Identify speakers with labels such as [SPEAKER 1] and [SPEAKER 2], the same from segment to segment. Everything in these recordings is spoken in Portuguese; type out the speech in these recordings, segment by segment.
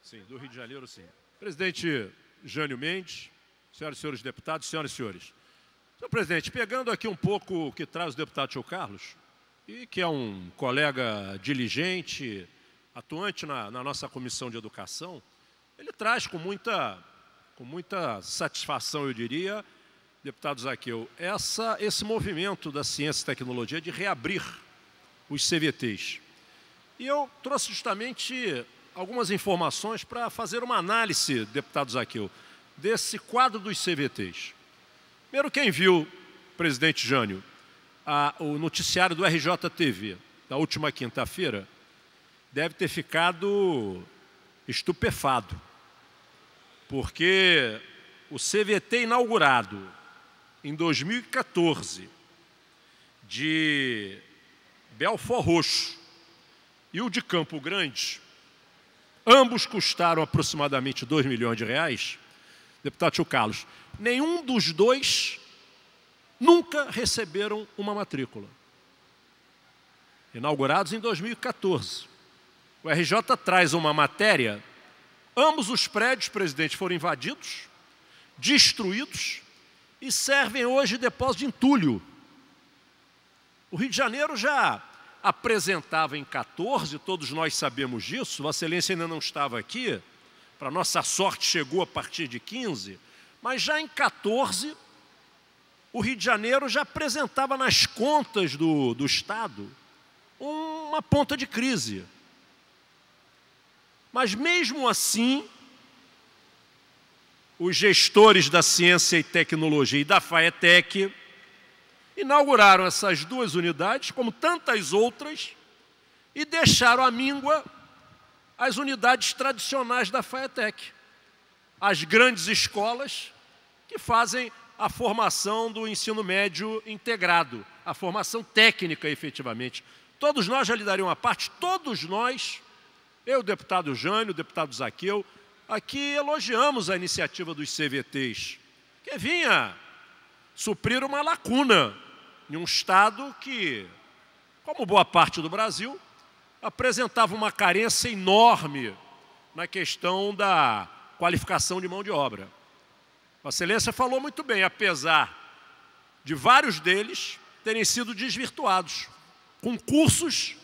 [SPEAKER 1] Sim, do Rio de Janeiro, sim. Presidente Jânio Mendes, senhoras e senhores deputados, senhoras e senhores. Senhor presidente, pegando aqui um pouco o que traz o deputado Tio Carlos, e que é um colega diligente, atuante na nossa Comissão de Educação, ele traz com muita satisfação, eu diria, deputado Zaqueu, esse movimento da ciência e tecnologia de reabrir os CVTs. E eu trouxe justamente algumas informações para fazer uma análise, deputado Zaqueu, desse quadro dos CVTs. Primeiro, quem viu, presidente Jânio, o noticiário do RJTV, da última quinta-feira, deve ter ficado estupefado, porque o CVT inaugurado em 2014 de Belford Roxo e o de Campo Grande, ambos custaram aproximadamente R$2 milhões, deputado Tio Carlos, nenhum dos dois nunca receberam uma matrícula. Inaugurados em 2014. O RJ traz uma matéria, ambos os prédios, presidente, foram invadidos, destruídos e servem hoje de depósito de entulho. O Rio de Janeiro já apresentava em 14, todos nós sabemos disso, Vossa Excelência ainda não estava aqui, para nossa sorte chegou a partir de 15, mas já em 14, o Rio de Janeiro já apresentava nas contas do Estado uma ponta de crise. Mas mesmo assim, os gestores da ciência e tecnologia e da FAETEC inauguraram essas duas unidades, como tantas outras, e deixaram à míngua as unidades tradicionais da FAETEC, as grandes escolas que fazem a formação do ensino médio integrado, a formação técnica, efetivamente. Todos nós, já lhe daria uma parte, todos nós, eu, o deputado Jânio, o deputado Zaqueu, aqui elogiamos a iniciativa dos CVTs, que vinha suprir uma lacuna em um Estado que, como boa parte do Brasil, apresentava uma carência enorme na questão da qualificação de mão de obra. Vossa Excelência falou muito bem, apesar de vários deles terem sido desvirtuados, com cursos,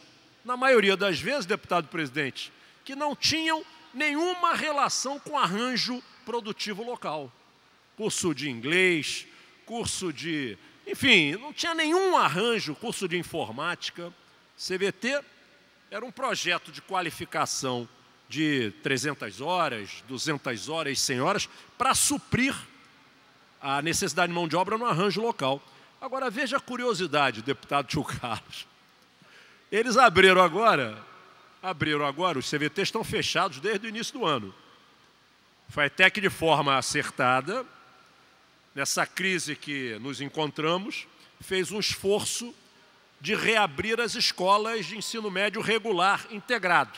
[SPEAKER 1] na maioria das vezes, deputado presidente, que não tinham nenhuma relação com arranjo produtivo local. Curso de inglês, curso de... Enfim, não tinha nenhum arranjo, curso de informática. CVT era um projeto de qualificação de 300 horas, 200 horas, 100 horas, para suprir a necessidade de mão de obra no arranjo local. Agora, veja a curiosidade, deputado Tio Carlos. Eles abriram agora, os CVTs estão fechados desde o início do ano. FAETEC, de forma acertada, nessa crise que nos encontramos, fez um esforço de reabrir as escolas de ensino médio regular integrado.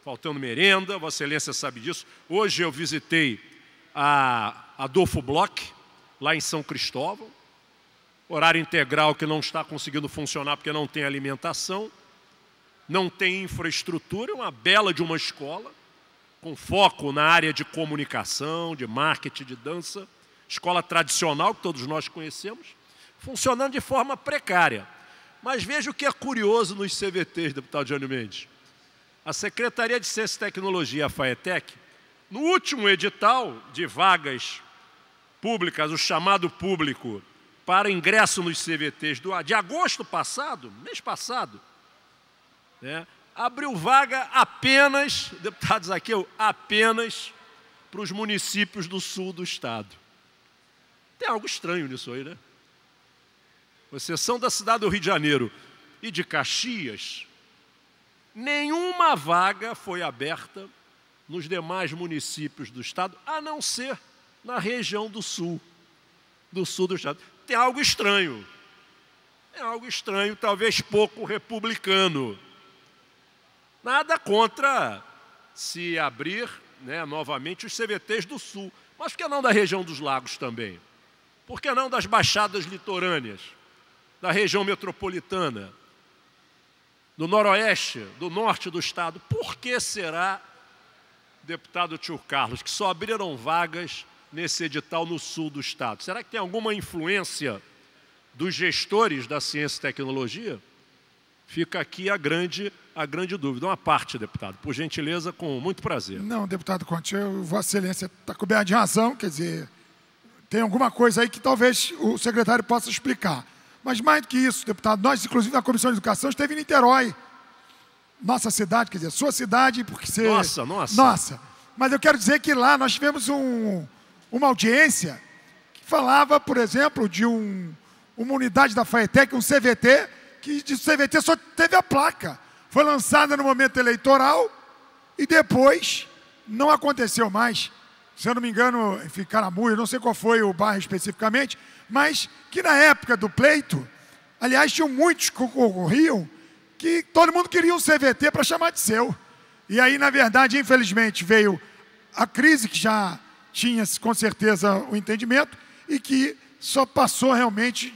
[SPEAKER 1] Faltando merenda, Vossa Excelência sabe disso. Hoje eu visitei a Adolfo Bloch, lá em São Cristóvão. Horário integral que não está conseguindo funcionar porque não tem alimentação, não tem infraestrutura, é uma bela de uma escola, com foco na área de comunicação, de marketing, de dança, escola tradicional que todos nós conhecemos, funcionando de forma precária. Mas veja o que é curioso nos CVTs, deputado Jânio Mendes. A Secretaria de Ciência e Tecnologia, a FAETEC, no último edital de vagas públicas, o chamado público, para ingresso nos CVTs de agosto passado, mês passado, né, abriu vaga apenas, deputados aqui, apenas para os municípios do sul do estado. Tem algo estranho nisso aí, né? Com exceção da cidade do Rio de Janeiro e de Caxias, nenhuma vaga foi aberta nos demais municípios do estado, a não ser na região do sul do estado. Tem algo estranho. É algo estranho, talvez pouco republicano. Nada contra se abrir, né, novamente os CVTs do sul. Mas por que não da região dos lagos também? Por que não das baixadas litorâneas? Da região metropolitana? Do noroeste, do norte do estado? Por que será deputado Tio Carlos, que só abriram vagas nesse edital no sul do estado. Será que tem alguma influência dos gestores da ciência e tecnologia? Fica aqui a grande dúvida. Uma parte, deputado, por gentileza, com muito prazer.
[SPEAKER 2] Não, deputado Conte, Vossa Excelência está coberto de razão, quer dizer, tem alguma coisa aí que talvez o secretário possa explicar. Mas mais do que isso, deputado, nós, inclusive, na Comissão de Educação, esteve em Niterói, nossa cidade, quer dizer, sua cidade, porque você... Nossa. Mas eu quero dizer que lá nós tivemos uma audiência que falava, por exemplo, de uma unidade da FAETEC, um CVT, que de CVT só teve a placa. Foi lançada no momento eleitoral e depois não aconteceu mais. Se eu não me engano, em Caramujo, não sei qual foi o bairro especificamente, mas que na época do pleito, aliás, tinham muitos que concorriam, que todo mundo queria um CVT para chamar de seu. E aí, na verdade, infelizmente, veio a crise, que já tinha, com certeza, o entendimento, e que só passou realmente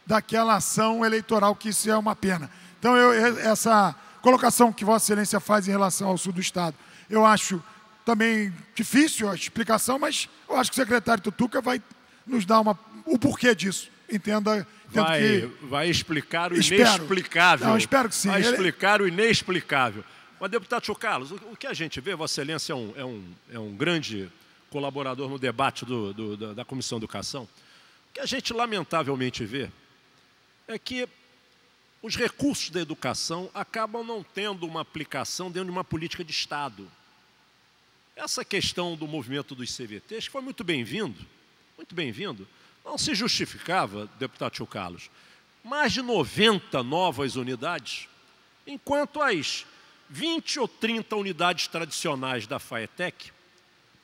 [SPEAKER 2] daquela ação eleitoral, que isso é uma pena. Então, essa colocação que Vossa Excelência faz em relação ao sul do estado, eu acho também difícil a explicação, mas eu acho que o secretário Tutuca vai nos dar o porquê disso. Entenda que...
[SPEAKER 1] Vai explicar o inexplicável.
[SPEAKER 2] Não, espero que sim.
[SPEAKER 1] Vai explicar o inexplicável. Mas, deputado Tio Carlos, o que a gente vê, Vossa Excelência é um grande colaborador no debate da Comissão de Educação. O que a gente lamentavelmente vê é que os recursos da educação acabam não tendo uma aplicação dentro de uma política de Estado. Essa questão do movimento dos CVTs foi muito bem-vindo, não se justificava, deputado Tio Carlos, mais de 90 novas unidades, enquanto as 20 ou 30 unidades tradicionais da FAETEC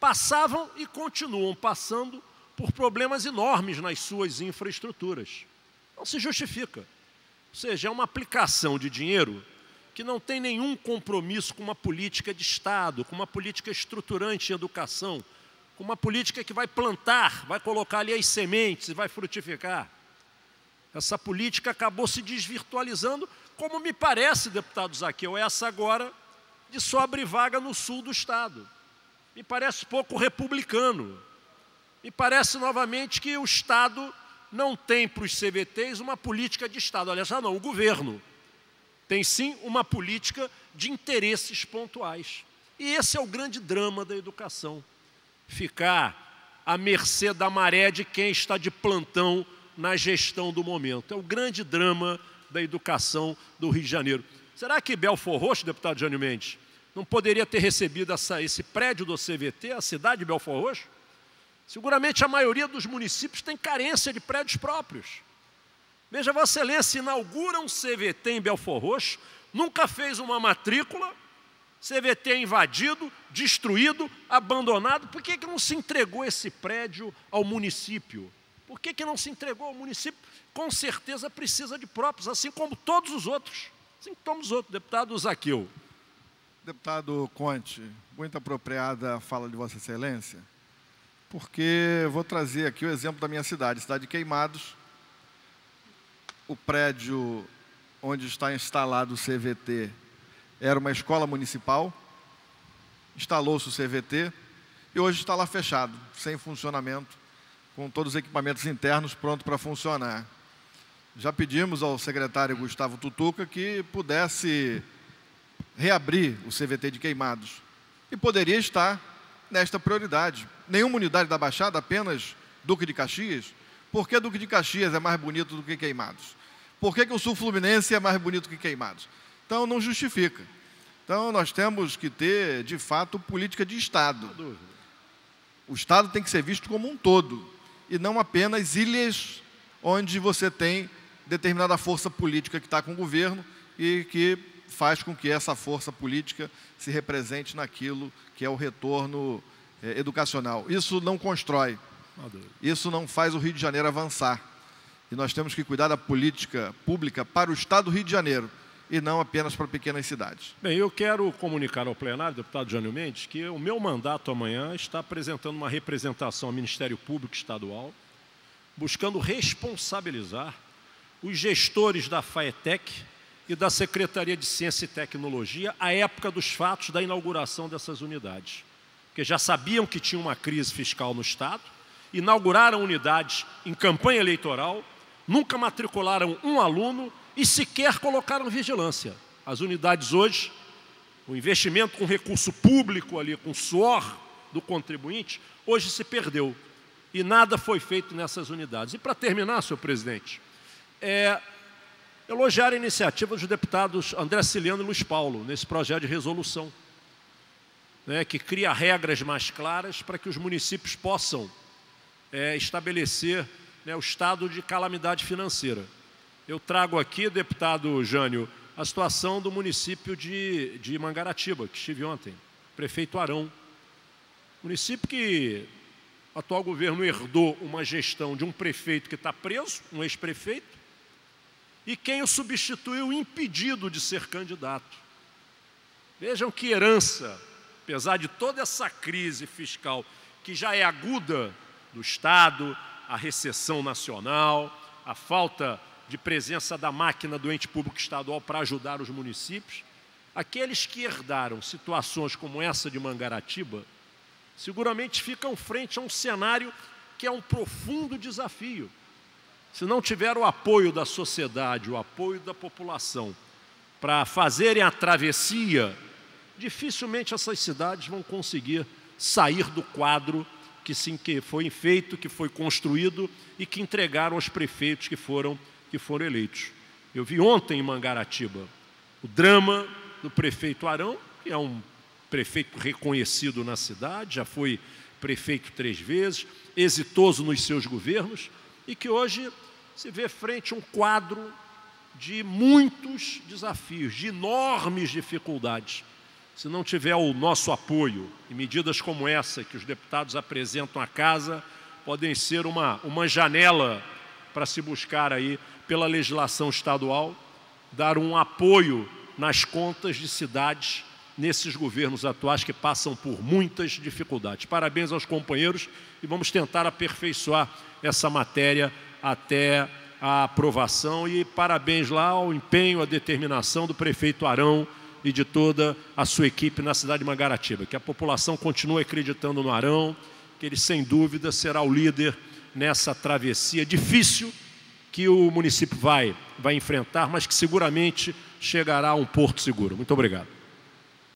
[SPEAKER 1] passavam e continuam passando por problemas enormes nas suas infraestruturas. Não se justifica. Ou seja, é uma aplicação de dinheiro que não tem nenhum compromisso com uma política de Estado, com uma política estruturante em educação, com uma política que vai plantar, vai colocar ali as sementes e vai frutificar. Essa política acabou se desvirtualizando, como me parece, deputado Zaqueu, essa agora de só abrir vaga no sul do estado. Me parece pouco republicano. Me parece novamente que o Estado não tem para os CVTs uma política de Estado. Olha, já não, o governo tem sim uma política de interesses pontuais. E esse é o grande drama da educação. Ficar à mercê da maré de quem está de plantão na gestão do momento. É o grande drama da educação do Rio de Janeiro. Será que Belford Roxo, deputado Jânio Mendes, não poderia ter recebido esse prédio do CVT, a cidade de Belford Roxo? Seguramente a maioria dos municípios tem carência de prédios próprios. Veja, Vossa Excelência inaugura um CVT em Belford Roxo, nunca fez uma matrícula, CVT invadido, destruído, abandonado. Por que não se entregou esse prédio ao município? Por que não se entregou ao município? Com certeza precisa de próprios, assim como todos os outros. Assim como todos os outros. Deputado Zaqueu.
[SPEAKER 3] Deputado Conte, muito apropriada a fala de Vossa Excelência, porque vou trazer aqui o exemplo da minha cidade, cidade de Queimados. O prédio onde está instalado o CVT era uma escola municipal, instalou-se o CVT e hoje está lá fechado, sem funcionamento, com todos os equipamentos internos prontos para funcionar. Já pedimos ao secretário Gustavo Tutuca que pudesse reabrir o CVT de Queimados e poderia estar nesta prioridade. Nenhuma unidade da Baixada, apenas Duque de Caxias. Por que Duque de Caxias é mais bonito do que Queimados? Por que o Sul Fluminense é mais bonito que Queimados? Então, não justifica. Então, nós temos que ter, de fato, política de Estado. O Estado tem que ser visto como um todo, e não apenas ilhas onde você tem determinada força política que está com o governo e que faz com que essa força política se represente naquilo que é o retorno educacional. Isso não constrói, isso não faz o Rio de Janeiro avançar. E nós temos que cuidar da política pública para o Estado do Rio de Janeiro e não apenas para pequenas cidades.
[SPEAKER 1] Bem, eu quero comunicar ao plenário, deputado Jânio Mendes, que o meu mandato amanhã está apresentando uma representação ao Ministério Público Estadual, buscando responsabilizar os gestores da FAETEC e da Secretaria de Ciência e Tecnologia à época dos fatos da inauguração dessas unidades. porque já sabiam que tinha uma crise fiscal no Estado, inauguraram unidades em campanha eleitoral, nunca matricularam um aluno e sequer colocaram vigilância. As unidades hoje, o investimento com recurso público ali, com suor do contribuinte, hoje se perdeu. E nada foi feito nessas unidades. E para terminar, senhor presidente, elogiar a iniciativa dos deputados André Ciliano e Luiz Paulo, nesse projeto de resolução, né, que cria regras mais claras para que os municípios possam estabelecer, né, o estado de calamidade financeira. Eu trago aqui, deputado Jânio, a situação do município de Mangaratiba, que estive ontem, prefeito Arão. Município que o atual governo herdou uma gestão de um prefeito que está preso, um ex-prefeito, e quem o substituiu impedido de ser candidato. Vejam que herança, apesar de toda essa crise fiscal que já é aguda do Estado, a recessão nacional, a falta de presença da máquina do ente público estadual para ajudar os municípios, aqueles que herdaram situações como essa de Mangaratiba, seguramente ficam frente a um cenário que é um profundo desafio. Se não tiver o apoio da sociedade, o apoio da população para fazerem a travessia, dificilmente essas cidades vão conseguir sair do quadro que foi feito, que foi construído e que entregaram aos prefeitos que foram eleitos. Eu vi ontem em Mangaratiba o drama do prefeito Arão, que é um prefeito reconhecido na cidade, já foi prefeito 3 vezes, exitoso nos seus governos, e que hoje se vê frente a um quadro de muitos desafios, de enormes dificuldades. Se não tiver o nosso apoio e medidas como essa que os deputados apresentam à casa, podem ser uma janela para se buscar aí, pela legislação estadual, dar um apoio nas contas de cidades nesses governos atuais que passam por muitas dificuldades. Parabéns aos companheiros e vamos tentar aperfeiçoar essa matéria até a aprovação e parabéns lá ao empenho, à determinação do prefeito Arão e de toda a sua equipe na cidade de Mangaratiba. Que a população continue acreditando no Arão, que ele sem dúvida será o líder nessa travessia difícil que o município vai enfrentar, mas que seguramente chegará a um porto seguro. Muito obrigado.